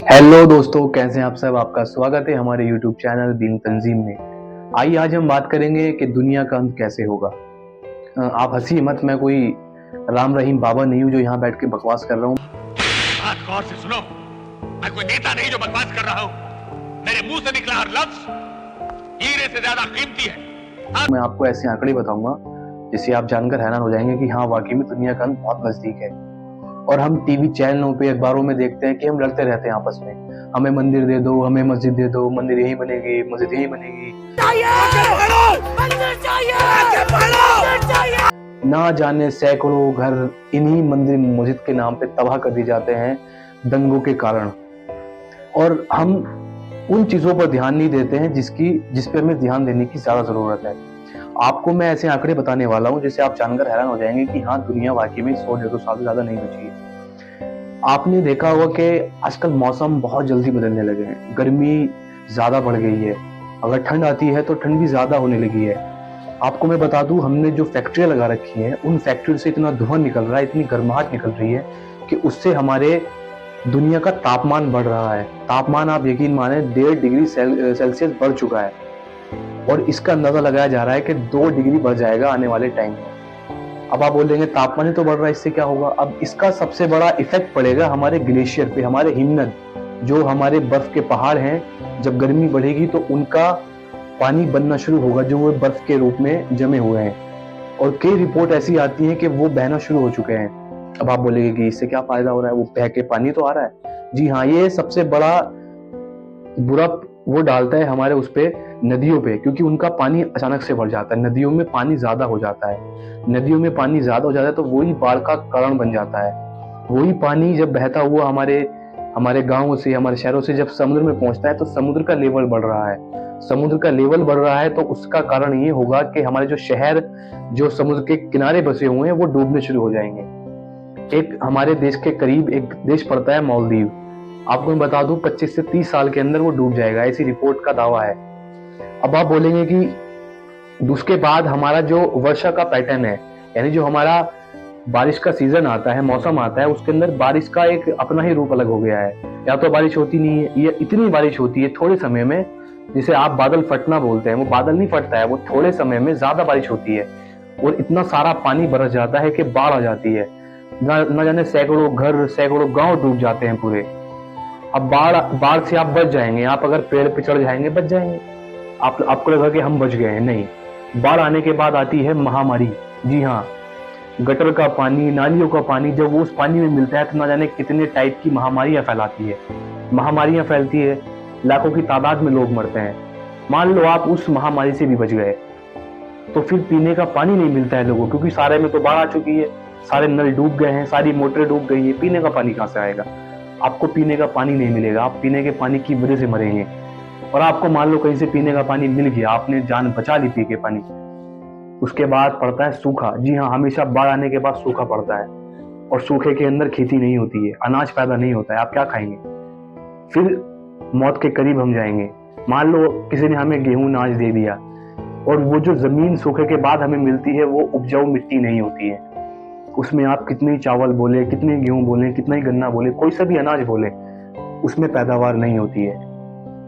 Hello दोस्तों, कैसे हैं आप सब। आपका स्वागत है हमारे YouTube चैनल दीन तंजीम में। आइए आज हम बात करेंगे कि दुनिया का अंत कैसे होगा। आप हंसी मत, मैं कोई राम रहीम बाबा नहीं हूँ जो यहाँ बैठ के बकवास कर रहा हूँ। बात गौर से सुनो, मैं कोई नेता नहीं जो बकवास कर रहा हूँ। मेरे मुंह से निकला हर लफ्ज हीरे से ज्यादा कीमती है। मैं आपको ऐसे आंकड़े बताऊंगा जिससे आप जानकर हैरान हो जाएंगे कि हाँ, वाकई में दुनिया का अंत बहुत नजदीक है। और हम टीवी चैनलों पे, अखबारों में देखते हैं कि हम लड़ते रहते हैं आपस में, हमें मंदिर दे दो, हमें मस्जिद दे दो, मंदिर यही बनेगी, मस्जिद यही बनेगी। ना जाने सैकड़ों घर इन्हीं मंदिर मस्जिद के नाम पे तबाह कर दिए जाते हैं दंगों के कारण। और हम उन चीजों पर ध्यान नहीं देते हैं जिस पे हमें ध्यान देने की ज्यादा जरूरत है। आपको मैं ऐसे आंकड़े बताने वाला हूं जिससे आप जानकर हैरान हो जाएंगे कि हाँ, दुनिया वाकई में 100-150 साल से ज्यादा नहीं बची है। आपने देखा होगा कि आजकल मौसम बहुत जल्दी बदलने लगे हैं, गर्मी ज्यादा बढ़ गई है, अगर ठंड आती है तो ठंड भी ज्यादा होने लगी है। आपको मैं बता दूं, हमने जो फैक्ट्रियां लगा रखी हैं उन फैक्ट्री से इतना धुआं निकल रहा है, इतनी गर्माहट निकल रही है कि उससे हमारे दुनिया का तापमान बढ़ रहा है। तापमान आप यकीन माने 1.5 डिग्री सेल्सियस बढ़ चुका है और इसका अंदाजा लगाया जा रहा है कि 2 डिग्री बढ़ जाएगा आने वाले टाइम में। अब आप बोलेंगे तापमान ही तो बढ़ रहा है, इससे क्या होगा। अब इसका सबसे बड़ा इफेक्ट पड़ेगा हमारे ग्लेशियर पे, हमारे हिमनद, जो हमारे बर्फ के पहाड़ हैं। जब गर्मी बढ़ेगी तो उनका पानी बनना शुरू होगा, जो वो बर्फ के रूप में जमे हुए हैं, और कई रिपोर्ट ऐसी आती है कि वो बहना शुरू हो चुके हैं। अब आप बोलेंगे कि इससे क्या फायदा हो रहा है, वो बह के पानी तो आ रहा है। जी हाँ, ये सबसे बड़ा बुरा वो डालता है हमारे उस पे नदियों पे, क्योंकि उनका पानी अचानक से बढ़ जाता है, नदियों में पानी ज्यादा हो जाता है। नदियों में पानी ज्यादा हो जाता है तो वही बाढ़ का कारण बन जाता है। वही पानी जब बहता हुआ हमारे गांवों से, हमारे शहरों से जब समुद्र में पहुंचता है तो समुद्र का लेवल बढ़ रहा है। समुद्र का लेवल बढ़ रहा है तो उसका कारण ये होगा कि हमारे जो शहर जो समुद्र के किनारे बसे हुए हैं वो डूबने शुरू हो जाएंगे। एक हमारे देश के करीब एक देश पड़ता है मालदीव। आपको मैं बता दूं 25 से 30 साल के अंदर वो डूब जाएगा, ऐसी रिपोर्ट का दावा है। अब आप बोलेंगे कि उसके बाद हमारा जो वर्षा का पैटर्न है, यानी जो हमारा बारिश का सीजन आता है, मौसम आता है, उसके अंदर बारिश का एक अपना ही रूप अलग हो गया है। या तो बारिश होती नहीं है, या इतनी बारिश होती है थोड़े समय में, जिसे आप बादल फटना बोलते हैं। वो बादल नहीं फटता है, वो थोड़े समय में ज्यादा बारिश होती है और इतना सारा पानी बरस जाता है कि बाढ़ आ जाती है। न जाने सैकड़ों घर, सैकड़ों गांव डूब जाते हैं पूरे। अब बाढ़ से आप बच जाएंगे, आप अगर पेड़ पे चढ़ जाएंगे बच जाएंगे। आपको लगा कि हम बच गए हैं, नहीं। बाढ़ आने के बाद आती है महामारी। जी हाँ, गटर का पानी, नालियों का पानी जब वो उस पानी में मिलता है तो ना जाने कितने टाइप की महामारियां फैलाती है। महामारियां फैलती है, लाखों की तादाद में लोग मरते हैं। मान लो आप उस महामारी से भी बच गए तो फिर पीने का पानी नहीं मिलता है लोगों, क्योंकि सारे में तो बाढ़ आ चुकी है, सारे नल डूब गए हैं, सारी मोटरें डूब गई है, पीने का पानी कहाँ से आएगा। आपको पीने का पानी नहीं मिलेगा, आप पीने के पानी की वजह से मरेंगे। और आपको मान लो कहीं से पीने का पानी मिल गया, आपने जान बचा ली पी के पानी, उसके बाद पड़ता है सूखा। जी हाँ, हमेशा बाढ़ आने के बाद सूखा पड़ता है और सूखे के अंदर खेती नहीं होती है, अनाज पैदा नहीं होता है, आप क्या खाएंगे। फिर मौत के करीब हम जाएंगे। मान लो किसी ने हमें गेहूं अनाज दे दिया और वो जो जमीन सूखे के बाद हमें मिलती है वो उपजाऊ मिट्टी नहीं होती है। उसमें आप कितने ही चावल बोले, कितने गेहूं बोले, कितना ही गन्ना बोले, कोई सा भी अनाज बोले, उसमें पैदावार नहीं होती है।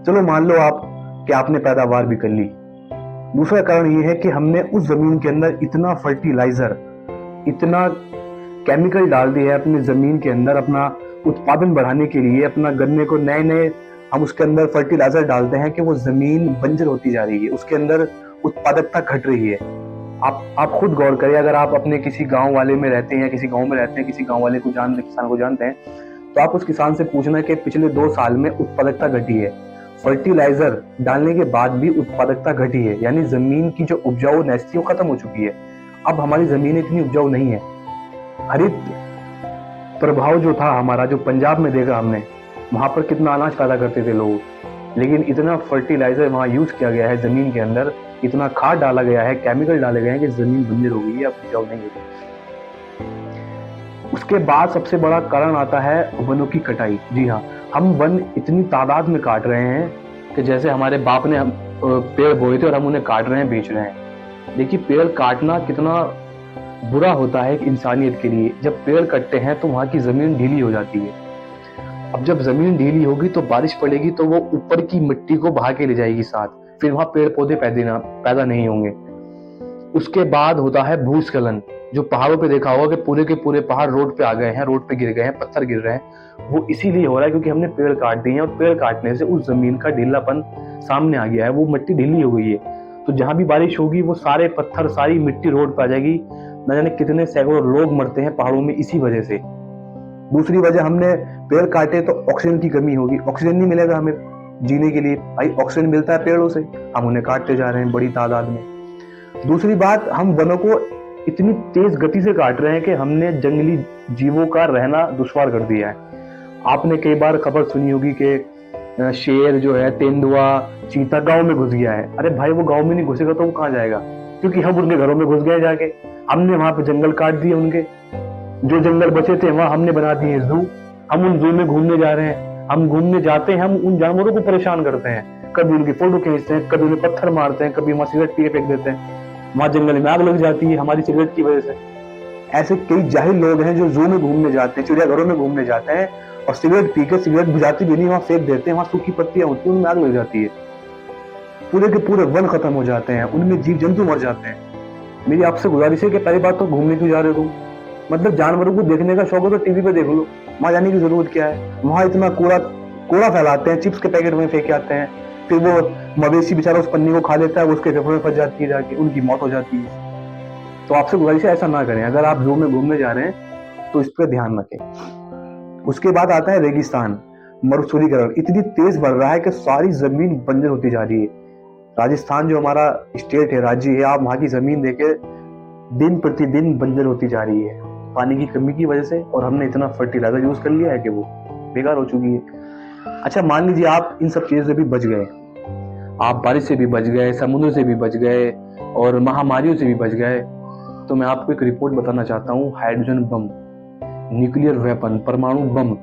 चलो मान लो आप कि आपने पैदावार भी कर ली। दूसरा कारण ये है कि हमने उस जमीन के अंदर इतना फर्टिलाइजर, इतना केमिकल डाल दिया है अपनी जमीन के अंदर, अपना उत्पादन बढ़ाने के लिए, अपना गन्ने को नए नए हम उसके अंदर फर्टिलाइजर डालते हैं कि वो जमीन बंजर होती जा रही है, उसके अंदर उत्पादकता घट रही है। आप खुद गौर करें, अगर आप अपने किसी गांव वाले में रहते हैं, किसी गांव में रहते हैं, किसी गांव वाले को जानते, किसान को जानते हैं, तो आप उस किसान से पूछना कि पिछले 2 साल में उत्पादकता घटी है। फर्टिलाइजर डालने के बाद भी उत्पादकता घटी है, यानी जमीन की जो उपजाऊ नेस्टी है वो खत्म हो चुकी है। अब हमारी जमीन इतनी उपजाऊ नहीं है। हरित प्रभाव जो था हमारा, जो पंजाब में देखा हमने, वहाँ पर कितना अनाज पैदा करते थे लोग, लेकिन इतना फर्टिलाइजर वहाँ यूज किया गया है जमीन के अंदर, इतना खाद डाला गया है, केमिकल डाले गए हैं कि जमीन बंजर हो गई है, अब उपजाऊ नहीं होगी। उसके बाद सबसे बड़ा कारण आता है वनों की कटाई। जी हाँ, हम वन इतनी तादाद में काट रहे हैं कि जैसे हमारे बाप ने हम पेड़ बोए थे और हम उन्हें काट रहे हैं, बेच रहे हैं। देखिए, पेड़ काटना कितना बुरा होता है एक इंसानियत के लिए। जब पेड़ कटते हैं तो वहाँ की जमीन ढीली हो जाती है। अब जब जमीन ढीली होगी तो बारिश पड़ेगी तो वो ऊपर की मिट्टी को बहा के ले जाएगी साथ, फिर वहां पेड़ पौधे पैदा नहीं होंगे। उसके बाद होता है भूस्खलन, जो पहाड़ों पे देखा होगा कि पूरे के पूरे पहाड़ रोड पे आ गए हैं, रोड पे गिर गए हैं, पत्थर गिर रहे हैं। वो इसीलिए हो रहा है क्योंकि हमने पेड़ काट दिए हैं, और पेड़ काटने से उस जमीन का ढीलापन सामने आ गया है, वो मिट्टी ढीली हो गई है। तो जहां भी बारिश होगी वो सारे पत्थर, सारी मिट्टी रोड पे आ जाएगी। न जाने कितने सैकड़ों लोग मरते हैं पहाड़ों में इसी वजह से। दूसरी वजह, हमने पेड़ काटे तो ऑक्सीजन की कमी होगी, ऑक्सीजन नहीं मिलेगा हमें जीने के लिए। भाई ऑक्सीजन मिलता है पेड़ों से, हम उन्हें काटते जा रहे हैं बड़ी तादाद में। दूसरी बात, हम वनों को इतनी तेज गति से काट रहे हैं कि हमने जंगली जीवों का रहना दुश्वार कर दिया है। आपने कई बार खबर सुनी होगी कि शेर जो है, तेंदुआ, चीता गांव में घुस गया है। अरे भाई, वो गांव में नहीं घुसेगा तो वो कहाँ जाएगा? क्योंकि हम उनके घरों में घुस गए जाके। हमने वहां पे जंगल काट दिए, उनके जो जंगल बचे थे वहां हमने बना दिए जू। हम उन जू में घूमने जा रहे हैं, हम घूमने जाते हैं, हम उन जानवरों को परेशान करते हैं, कभी उनकी फोटो खींचते हैं, कभी उन्हें पत्थर मारते हैं, कभी वहां सिगरेट पी के फेंक देते हैं, वहां जंगल में आग लग जाती है हमारी सिगरेट की वजह से। ऐसे कई जाहिल लोग हैं जो जू में घूमने जाते हैं, चिड़ियाघरों में घूमने जाते हैं और सिगरेट पी के, सिगरेट बुझाती भी नहीं, वहां फेंक देते हैं, वहां सूखी पत्तियां होती हैं, उनमें आग लग जाती है, पूरे के पूरे वन खत्म हो जाते हैं, उनमें जीव जंतु मर जाते हैं। मेरी आपसे गुजारिश है कि पहली बात तो घूमने क्यों जा रहे हो तुम? मतलब जानवरों को देखने का शौक हो तो टीवी पे देख लो, वहां जाने की जरूरत क्या है? वहां इतना कूड़ा फैलाते हैं, चिप्स के पैकेट में फेंक आते हैं, फिर वो मवेशी बेचारा उस पन्नी को खा लेता है, उसके फेफड़ों में फंस जाती है, जाके उनकी मौत हो जाती है। तो आपसे गुजारिश है ऐसा ना करें। अगर आप जू में घूमने जा रहे हैं तो इस पर ध्यान रखें। उसके बाद आता है रेगिस्तान, मरुस्थलीकरण इतनी तेज बढ़ रहा है कि सारी जमीन बंजर होती जा रही है। राजस्थान जो हमारा स्टेट है, राज्य है, आप वहां की जमीन देखे दिन प्रतिदिन बंजर होती जा रही है पानी की कमी की वजह से, और हमने इतना फर्टिलाइजर यूज कर लिया है कि वो बेकार हो चुकी है। अच्छा, मान लीजिए आप इन सब चीजों से भी बच गए, आप बारिश से भी बच गए, समुद्र से भी बच गए और महामारियों से भी बच गए, तो मैं आपको एक रिपोर्ट बताना चाहता हूँ। हाइड्रोजन बम, न्यूक्लियर वेपन, परमाणु बम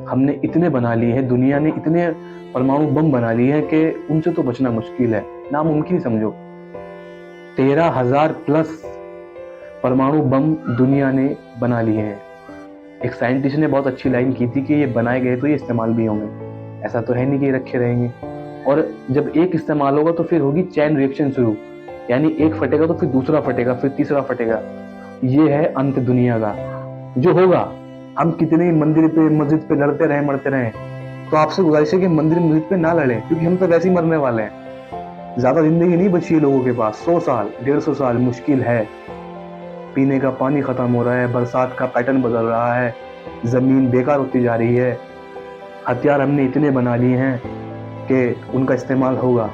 हमने इतने बना लिए हैं, दुनिया ने इतने परमाणु बम बना लिए हैं कि उनसे तो बचना मुश्किल है, नामुमकिन समझो। 13,000 प्लस परमाणु बम दुनिया ने बना लिए हैं। एक साइंटिस्ट ने बहुत अच्छी लाइन की थी कि ये बनाए गए तो ये इस्तेमाल भी होंगे, ऐसा तो है नहीं कि ये रखे रहेंगे। और जब एक इस्तेमाल होगा तो फिर होगी चैन रिएक्शन शुरू, यानी एक फटेगा तो फिर दूसरा फटेगा, फिर तीसरा फटेगा। ये है अंत दुनिया का जो होगा। हम कितने ही मंदिर पे, मस्जिद पे लड़ते रहे, मरते रहे, तो आपसे गुजारिश है कि मंदिर मस्जिद पे ना लड़े, क्योंकि हम तो वैसे ही मरने वाले हैं। ज्यादा जिंदगी नहीं बची है लोगों के पास, 100 साल, 150 साल मुश्किल है। पीने का पानी खत्म हो रहा है, बरसात का पैटर्न बदल रहा है, जमीन बेकार होती जा रही है। हथियार हमने इतने बना लिए हैं कि उनका इस्तेमाल होगा,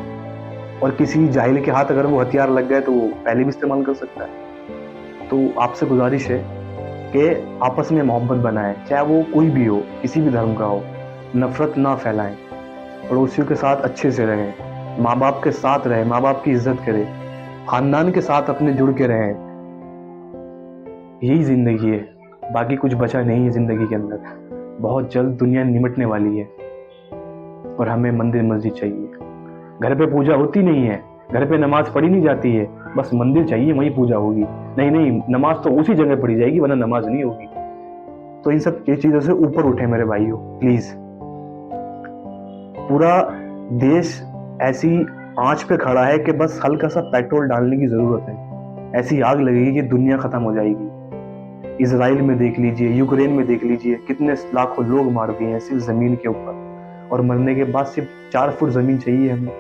और किसी जाहिल के हाथ अगर वो हथियार लग गए तो वो पहले भी इस्तेमाल कर सकता है। तो आपसे गुजारिश है कि आपस में मोहब्बत बनाएं, चाहे वो कोई भी हो, किसी भी धर्म का हो, नफरत ना फैलाएं, पड़ोसियों के साथ अच्छे से रहें, माँ बाप के साथ रहें, माँ बाप की इज्जत करें, खानदान के साथ अपने जुड़ के रहें। यही जिंदगी है, बाकी कुछ बचा नहीं है जिंदगी के अंदर। बहुत जल्द दुनिया निमटने वाली है और हमें मंदिर मस्जिद चाहिए। घर पे पूजा होती नहीं है, घर पे नमाज पढ़ी नहीं जाती है, बस मंदिर चाहिए, वहीं पूजा होगी। नहीं, नमाज तो उसी जगह पढ़ी जाएगी, वरना नमाज नहीं होगी। तो इन सब चीजों से ऊपर उठे मेरे भाइयों, प्लीज। पूरा देश ऐसी आंच पे खड़ा है कि बस हल्का सा पेट्रोल डालने की जरूरत है, ऐसी आग लगेगी कि दुनिया खत्म हो जाएगी। इजराइल में देख लीजिए, यूक्रेन में देख लीजिए, कितने लाखों लोग मार दिए हैं सिर्फ जमीन के ऊपर, और मरने के बाद सिर्फ 4 फुट जमीन चाहिए हमें।